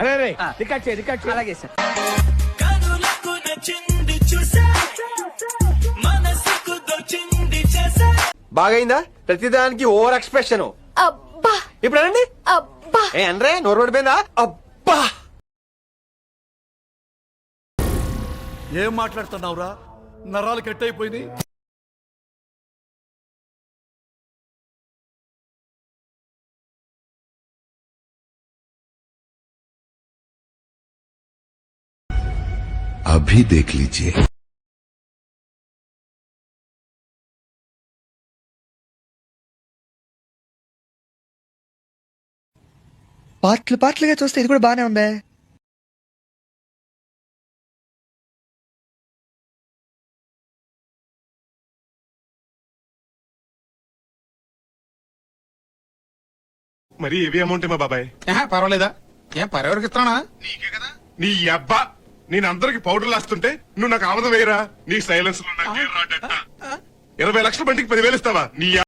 అరే రికార్డ్ చేయి. అలాగే సార్. బాగైందా? ప్రతిదానికి ఓవర్ ఎక్స్ప్రెషన్. అబ్బా ఇప్పుడు అనండి. అబ్బా ఏ అనరే, నోరు పడిపోయిందా? అబ్బా. ఏం మాట్లాడుతున్నావురా? నరాలు కట్ అయిపోయింది. अभी देख लीजिए. పాటలుగా చూస్తే ఇది కూడా బానే ఉందే. మరి హెవీ అమౌంట్ ఏమో బాబాయ్. పర్వాలేదా? ఏం పర్వారికి ఇస్తానా? నీకే కదా. నీ అబ్బా, నేను అందరికి పౌడర్ లాస్తుంటే నువ్వు నాకు ఆమదం వేయరా? నీ సైలెన్స్ లో 20 లక్షల బండికి 10,000 ఇస్తావా? నీ